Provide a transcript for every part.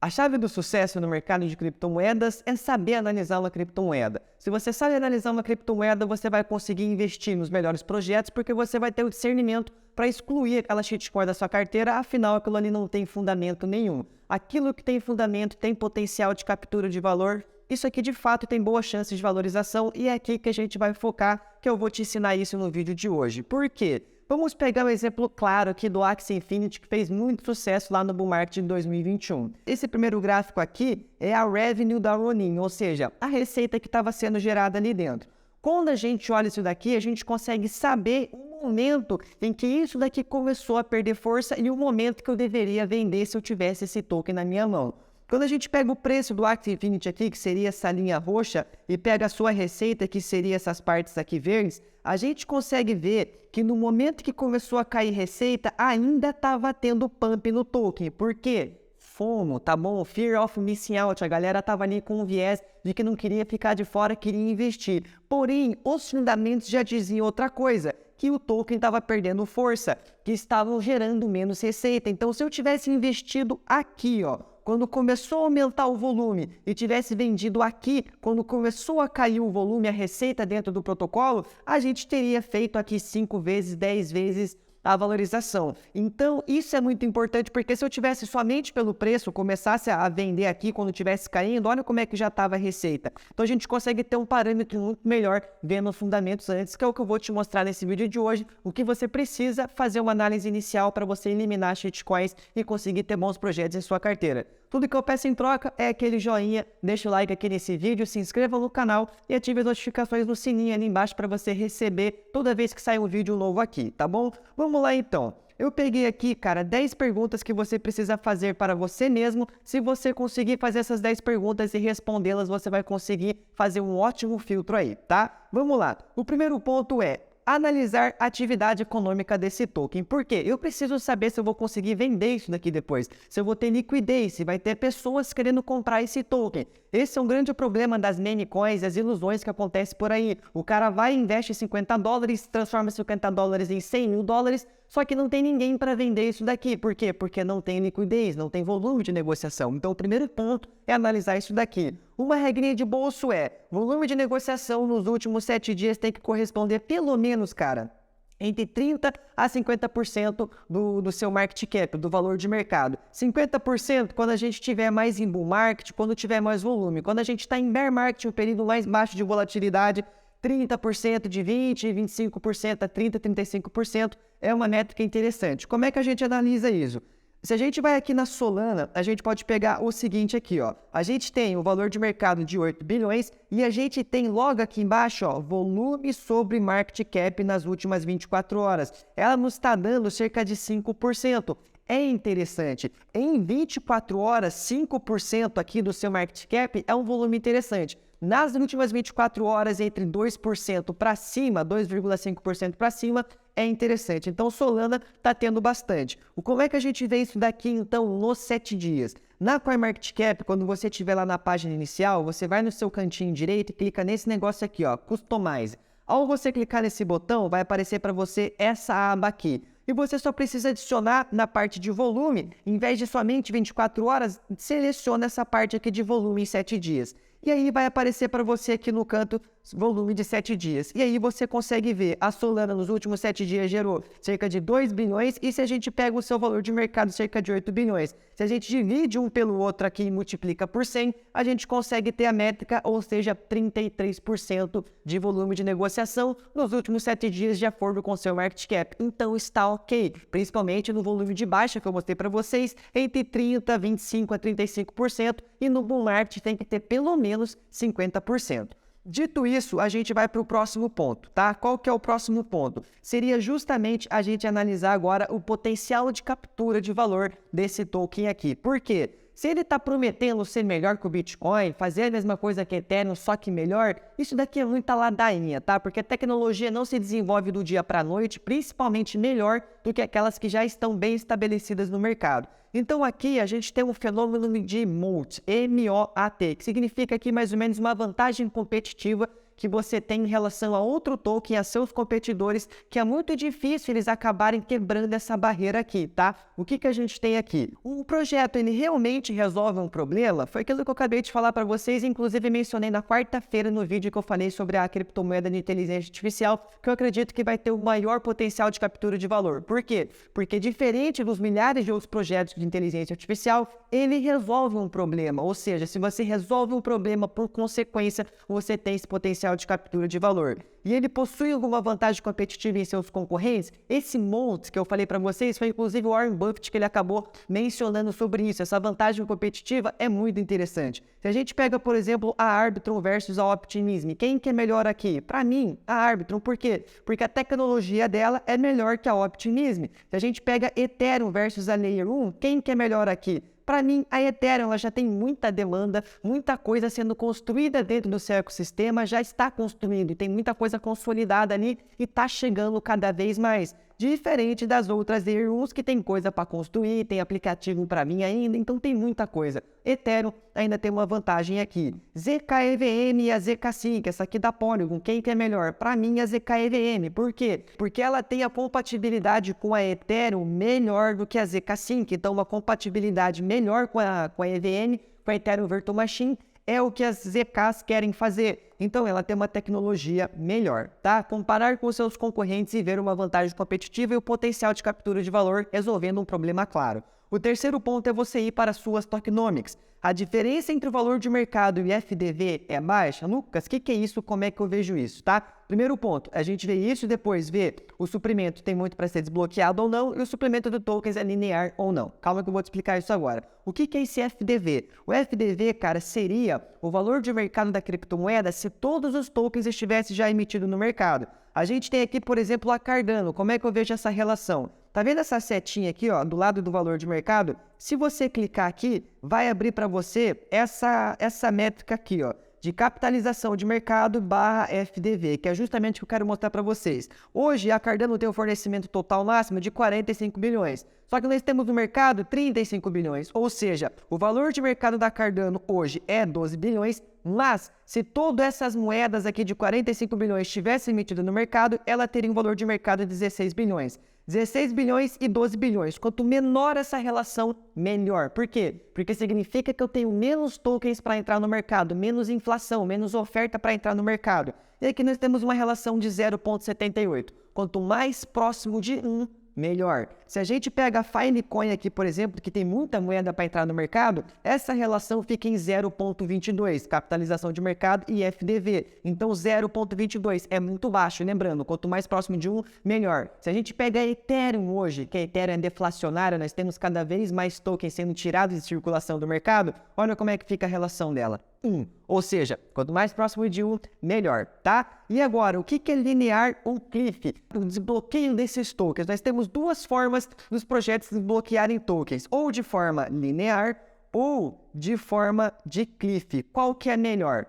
A chave do sucesso no mercado de criptomoedas é saber analisar uma criptomoeda. Se você sabe analisar uma criptomoeda, você vai conseguir investir nos melhores projetos porque você vai ter o discernimento para excluir aquela shitcoin da sua carteira, afinal aquilo ali não tem fundamento nenhum. Aquilo que tem fundamento tem potencial de captura de valor. Isso aqui de fato tem boas chances de valorização e é aqui que a gente vai focar, que eu vou te ensinar isso no vídeo de hoje. Por quê? Vamos pegar um exemplo claro aqui do Axie Infinity, que fez muito sucesso lá no Bull Market de 2021. Esse primeiro gráfico aqui é a revenue da Ronin, ou seja, a receita que estava sendo gerada ali dentro. Quando a gente olha isso daqui, a gente consegue saber o momento em que isso daqui começou a perder força e o momento que eu deveria vender se eu tivesse esse token na minha mão. Quando a gente pega o preço do Axie Infinity aqui, que seria essa linha roxa, e pega a sua receita, que seria essas partes aqui verdes, a gente consegue ver que no momento que começou a cair receita, ainda estava tendo pump no token. Por quê? FOMO, tá bom? Fear of Missing Out. A galera estava ali com um viés de que não queria ficar de fora, queria investir. Porém, os fundamentos já diziam outra coisa, que o token estava perdendo força, que estavam gerando menos receita. Então, se eu tivesse investido aqui, ó, quando começou a aumentar o volume e tivesse vendido aqui, quando começou a cair o volume, a receita dentro do protocolo, a gente teria feito aqui 5 vezes, 10 vezes a valorização. Então, isso é muito importante, porque se eu tivesse somente pelo preço, começasse a vender aqui quando estivesse caindo, olha como é que já estava a receita. Então, a gente consegue ter um parâmetro muito melhor vendo os fundamentos antes, que é o que eu vou te mostrar nesse vídeo de hoje, o que você precisa fazer uma análise inicial para você eliminar shitcoins e conseguir ter bons projetos em sua carteira. Tudo que eu peço em troca é aquele joinha, deixa o like aqui nesse vídeo, se inscreva no canal e ative as notificações no sininho ali embaixo para você receber toda vez que sair um vídeo novo aqui, tá bom? Vamos lá então. Eu peguei aqui, cara, 10 perguntas que você precisa fazer para você mesmo. Se você conseguir fazer essas 10 perguntas e respondê-las, você vai conseguir fazer um ótimo filtro aí, tá? Vamos lá. O primeiro ponto é analisar a atividade econômica desse token. Por quê? Eu preciso saber se eu vou conseguir vender isso daqui depois, se eu vou ter liquidez, se vai ter pessoas querendo comprar esse token. Esse é um grande problema das meme coins, as ilusões que acontecem por aí. O cara vai e investe $50, transforma $50 em $100.000, só que não tem ninguém para vender isso daqui. Por quê? Porque não tem liquidez, não tem volume de negociação. Então o primeiro ponto é analisar isso daqui. Uma regrinha de bolso é, volume de negociação nos últimos 7 dias tem que corresponder pelo menos, cara, entre 30% a 50% do seu market cap, do valor de mercado. 50% quando a gente tiver mais em bull market, quando tiver mais volume. Quando a gente está em bear market, um período mais baixo de volatilidade, 30% de 20%, 25% a 30%, 35% é uma métrica interessante. Como é que a gente analisa isso? Se a gente vai aqui na Solana, a gente pode pegar o seguinte aqui, ó. A gente tem o valor de mercado de 8 bilhões e a gente tem logo aqui embaixo, ó, volume sobre market cap nas últimas 24 horas. Ela nos está dando cerca de 5%. É interessante. Em 24 horas, 5% aqui do seu market cap é um volume interessante. Nas últimas 24 horas, entre 2% para cima, 2,5% para cima, é interessante. Então, Solana está tendo bastante. Como é que a gente vê isso daqui, então, nos 7 dias? Na CoinMarketCap, quando você estiver lá na página inicial, você vai no seu cantinho direito e clica nesse negócio aqui, ó, Customize. Ao você clicar nesse botão, vai aparecer para você essa aba aqui. E você só precisa adicionar na parte de volume, em vez de somente 24 horas, seleciona essa parte aqui de volume em 7 dias. E aí vai aparecer para você aqui no canto volume de 7 dias. E aí você consegue ver, a Solana nos últimos 7 dias gerou cerca de 2 bilhões e se a gente pega o seu valor de mercado, cerca de 8 bilhões. Se a gente divide um pelo outro aqui e multiplica por 100, a gente consegue ter a métrica, ou seja, 33% de volume de negociação nos últimos 7 dias de acordo com o seu market cap. Então está ok, principalmente no volume de baixa que eu mostrei para vocês, entre 30%, 25% a 35% e no bull market tem que ter pelo menos 50%. Dito isso, a gente vai para o próximo ponto, tá? Qual que é o próximo ponto? Seria justamente a gente analisar agora o potencial de captura de valor desse token aqui. Por quê? Se ele está prometendo ser melhor que o Bitcoin, fazer a mesma coisa que Ethereum, só que melhor, isso daqui é muita ladainha, tá? Porque a tecnologia não se desenvolve do dia para a noite, principalmente melhor do que aquelas que já estão bem estabelecidas no mercado. Então aqui a gente tem um fenômeno de MOAT, M-O-A-T, que significa aqui mais ou menos uma vantagem competitiva que você tem em relação a outro token, a seus competidores, que é muito difícil eles acabarem quebrando essa barreira aqui, tá? O que a gente tem aqui? O projeto, ele realmente resolve um problema? Foi aquilo que eu acabei de falar para vocês, inclusive mencionei na quarta-feira no vídeo que eu falei sobre a criptomoeda de inteligência artificial, que eu acredito que vai ter o maior potencial de captura de valor. Por quê? Porque diferente dos milhares de outros projetos de inteligência artificial, ele resolve um problema, ou seja, se você resolve um problema, por consequência, você tem esse potencial de captura de valor. E ele possui alguma vantagem competitiva em seus concorrentes? Esse monte que eu falei para vocês foi inclusive o Warren Buffett que ele acabou mencionando sobre isso. Essa vantagem competitiva é muito interessante. Se a gente pega, por exemplo, a Arbitrum versus a Optimism, quem que é melhor aqui? Para mim, a Arbitrum. Por quê? Porque a tecnologia dela é melhor que a Optimism. Se a gente pega Ethereum versus a Layer 1, quem que é melhor aqui? Para mim, a Ethereum ela já tem muita demanda, muita coisa sendo construída dentro do seu ecossistema, já está construindo, tem muita coisa consolidada ali e está chegando cada vez mais. Diferente das outras Layer 1s que tem coisa para construir, tem aplicativo para vir ainda, então tem muita coisa. Ethereum ainda tem uma vantagem aqui. ZKEVM e a ZK-Sync, essa aqui da Polygon, quem que é melhor? Para mim, a ZKEVM. Por quê? Porque ela tem a compatibilidade com a Ethereum melhor do que a ZK-Sync, então uma compatibilidade melhor com a EVM, com a Ethereum Virtual Machine, é o que as ZKs querem fazer. Então, ela tem uma tecnologia melhor, tá? Comparar com seus concorrentes e ver uma vantagem competitiva e o potencial de captura de valor resolvendo um problema claro. O terceiro ponto é você ir para suas tokenomics. A diferença entre o valor de mercado e FDV é baixa? Lucas, o que é isso? Como é que eu vejo isso, tá? Primeiro ponto, a gente vê isso e depois vê o suprimento tem muito para ser desbloqueado ou não e o suprimento do tokens é linear ou não. Calma que eu vou te explicar isso agora. O que é esse FDV? O FDV, cara, seria o valor de mercado da criptomoeda se todos os tokens estivessem já emitidos no mercado. A gente tem aqui, por exemplo, a Cardano. Como é que eu vejo essa relação? Tá vendo essa setinha aqui, ó, do lado do valor de mercado? Se você clicar aqui, vai abrir para você essa métrica aqui, ó, de capitalização de mercado barra FDV, que é justamente o que eu quero mostrar para vocês. Hoje, a Cardano tem um fornecimento total máximo de 45 bilhões. Só que nós temos no mercado 35 bilhões. Ou seja, o valor de mercado da Cardano hoje é 12 bilhões, mas se todas essas moedas aqui de 45 bilhões tivessem emitido no mercado, ela teria um valor de mercado de 16 bilhões. 16 bilhões e 12 bilhões. Quanto menor essa relação, melhor. Por quê? Porque significa que eu tenho menos tokens para entrar no mercado, menos inflação, menos oferta para entrar no mercado. E aqui nós temos uma relação de 0,78. Quanto mais próximo de 1, melhor. Se a gente pega a Filecoin aqui, por exemplo, que tem muita moeda para entrar no mercado, essa relação fica em 0,22, capitalização de mercado e FDV. Então 0,22 é muito baixo, lembrando, quanto mais próximo de 1, melhor. Se a gente pega a Ethereum hoje, que a Ethereum é deflacionária, nós temos cada vez mais tokens sendo tirados de circulação do mercado, olha como é que fica a relação dela. 1. Ou seja, quanto mais próximo de 1, melhor, tá? E agora, o que é linear ou cliff? O desbloqueio desses tokens. Nós temos duas formas dos projetos desbloquearem tokens, ou de forma linear ou de forma de cliff. Qual que é melhor?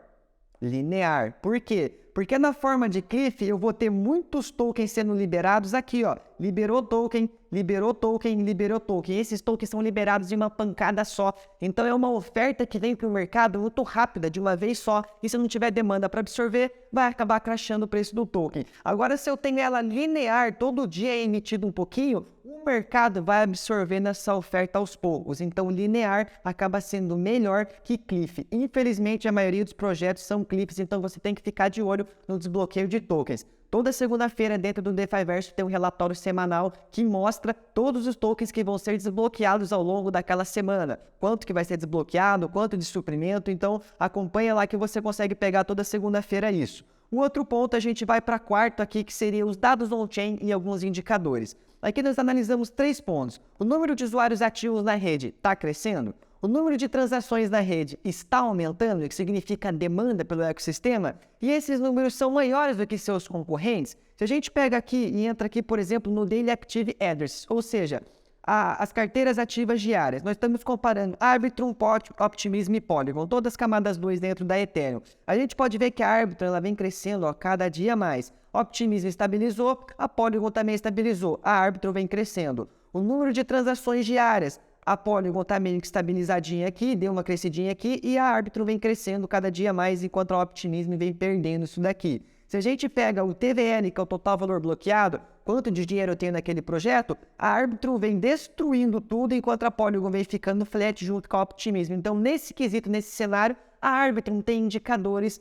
Linear. Por quê? Porque na forma de cliff eu vou ter muitos tokens sendo liberados aqui, ó. Liberou token, liberou token, liberou token. Esses tokens são liberados de uma pancada só. Então é uma oferta que vem para o mercado muito rápida, de uma vez só. E se não tiver demanda para absorver, vai acabar crashando o preço do token. Agora, se eu tenho ela linear, todo dia é emitido um pouquinho, o mercado vai absorvendo essa oferta aos poucos. Então, linear acaba sendo melhor que cliff. Infelizmente, a maioria dos projetos são cliffs, então você tem que ficar de olho no desbloqueio de tokens. Toda segunda-feira, dentro do DeFiverso, tem um relatório semanal que mostra todos os tokens que vão ser desbloqueados ao longo daquela semana. Quanto que vai ser desbloqueado, quanto de suprimento. Então, acompanha lá que você consegue pegar toda segunda-feira isso. O outro ponto, a gente vai para quarto aqui, que seria os dados on-chain e alguns indicadores. Aqui nós analisamos 3 pontos. O número de usuários ativos na rede está crescendo? O número de transações na rede está aumentando, o que significa demanda pelo ecossistema? E esses números são maiores do que seus concorrentes? Se a gente pega aqui e entra aqui, por exemplo, no Daily Active Address, ou seja, as carteiras ativas diárias, nós estamos comparando Arbitrum, Optimism e Polygon, todas as camadas 2 dentro da Ethereum. A gente pode ver que a Arbitrum ela vem crescendo a cada dia mais. Optimism estabilizou, a Polygon também estabilizou, a Arbitrum vem crescendo. O número de transações diárias, a Polygon está meio que estabilizadinha aqui, deu uma crescidinha aqui, e a Arbitrum vem crescendo cada dia mais, enquanto a Optimism vem perdendo isso daqui. Se a gente pega o TVL, que é o total valor bloqueado, quanto de dinheiro eu tenho naquele projeto, a Arbitrum vem destruindo tudo, enquanto a Polygon vem ficando flat junto com a Optimism. Então, nesse quesito, nesse cenário, a Arbitrum tem indicadores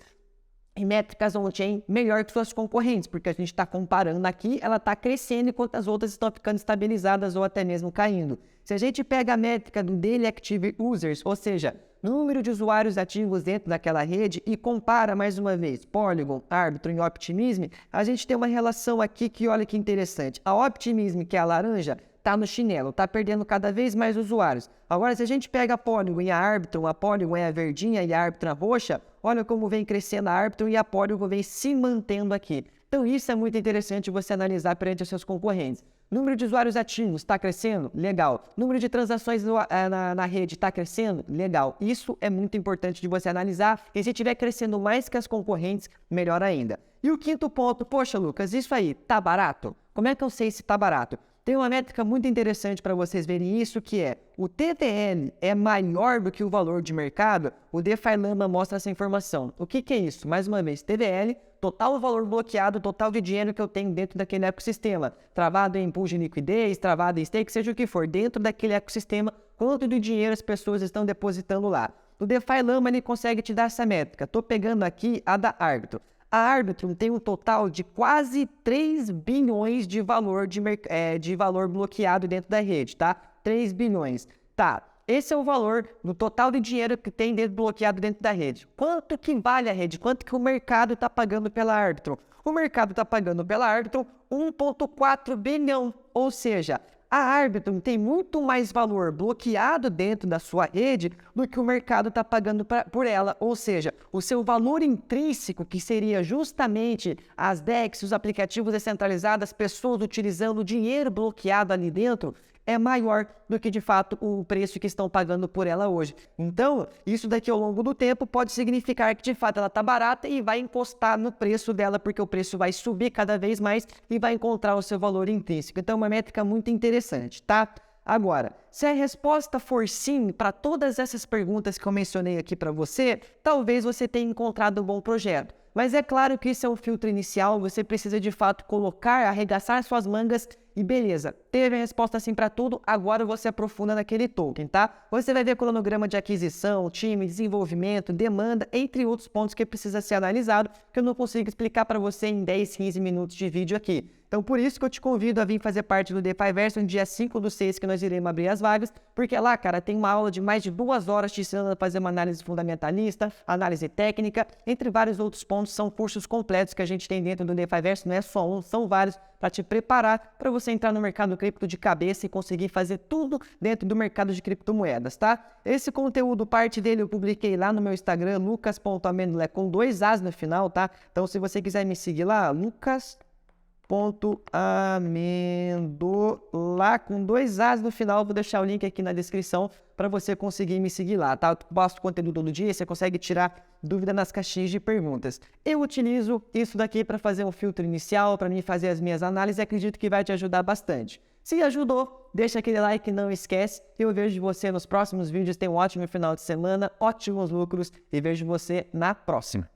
e métricas on-chain melhor que suas concorrentes, porque a gente está comparando aqui, ela está crescendo enquanto as outras estão ficando estabilizadas ou até mesmo caindo. Se a gente pega a métrica do Daily Active Users, ou seja, número de usuários ativos dentro daquela rede e compara mais uma vez Polygon, Arbitrum e Optimism, a gente tem uma relação aqui que olha que interessante. A Optimism, que é a laranja, está no chinelo, está perdendo cada vez mais usuários. Agora, se a gente pega a Polygon e a Arbitrum, a Polygon é a verdinha e a Arbitrum a roxa, olha como vem crescendo a Arbitrum e a Polygon vem se mantendo aqui. Então, isso é muito interessante você analisar perante os seus concorrentes. Número de usuários ativos está crescendo? Legal. Número de transações na rede está crescendo? Legal. Isso é muito importante de você analisar. E se estiver crescendo mais que as concorrentes, melhor ainda. E o quinto ponto, poxa, Lucas, isso aí, tá barato? Como é que eu sei se tá barato? Tem uma métrica muito interessante para vocês verem isso, que é o TVL é maior do que o valor de mercado. O DeFi Lama mostra essa informação. O que é isso? Mais uma vez, TVL, total valor bloqueado, total de dinheiro que eu tenho dentro daquele ecossistema. Travado em pool de liquidez, travado em stake, seja o que for, dentro daquele ecossistema, quanto de dinheiro as pessoas estão depositando lá. O DeFi Lama ele consegue te dar essa métrica. Estou pegando aqui a da Arbitrum. A Arbitrum tem um total de quase 3 bilhões de valor, de valor bloqueado dentro da rede, tá? 3 bilhões. Tá, esse é o valor do total de dinheiro que tem bloqueado dentro da rede. Quanto que vale a rede? Quanto que o mercado está pagando pela Arbitrum? O mercado está pagando pela Arbitrum 1,4 bilhão, ou seja, a Arbitrum tem muito mais valor bloqueado dentro da sua rede do que o mercado está pagando por ela. Ou seja, o seu valor intrínseco, que seria justamente as DEX, os aplicativos descentralizados, as pessoas utilizando o dinheiro bloqueado ali dentro, é maior do que, de fato, o preço que estão pagando por ela hoje. Então, isso daqui ao longo do tempo pode significar que, de fato, ela está barata e vai encostar no preço dela, porque o preço vai subir cada vez mais e vai encontrar o seu valor intrínseco. Então, é uma métrica muito interessante, tá? Agora, se a resposta for sim para todas essas perguntas que eu mencionei aqui para você, talvez você tenha encontrado um bom projeto. Mas é claro que isso é um filtro inicial, você precisa de fato colocar, arregaçar suas mangas e beleza, teve a resposta sim para tudo, agora você aprofunda naquele token, tá? Você vai ver cronograma de aquisição, time, desenvolvimento, demanda, entre outros pontos que precisa ser analisado, que eu não consigo explicar para você em 10, 15 minutos de vídeo aqui. Então, por isso que eu te convido a vir fazer parte do DeFiverso no dia 5/6, que nós iremos abrir as vagas, porque lá, cara, tem uma aula de mais de 2 horas te ensinando a fazer uma análise fundamentalista, análise técnica, entre vários outros pontos. São cursos completos que a gente tem dentro do DeFiverso, não é só um, são vários, para te preparar para você entrar no mercado cripto de cabeça e conseguir fazer tudo dentro do mercado de criptomoedas, tá? Esse conteúdo, parte dele eu publiquei lá no meu Instagram, lucas.amendolé, com 2 As no final, tá? Então, se você quiser me seguir lá, lucas.amendola, com 2 As no final, vou deixar o link aqui na descrição para você conseguir me seguir lá, tá? Eu posto conteúdo todo dia, você consegue tirar dúvida nas caixinhas de perguntas. Eu utilizo isso daqui para fazer um filtro inicial, para mim fazer as minhas análises e acredito que vai te ajudar bastante. Se ajudou, deixa aquele like, não esquece. Eu vejo você nos próximos vídeos. Tenha um ótimo final de semana, ótimos lucros e vejo você na próxima.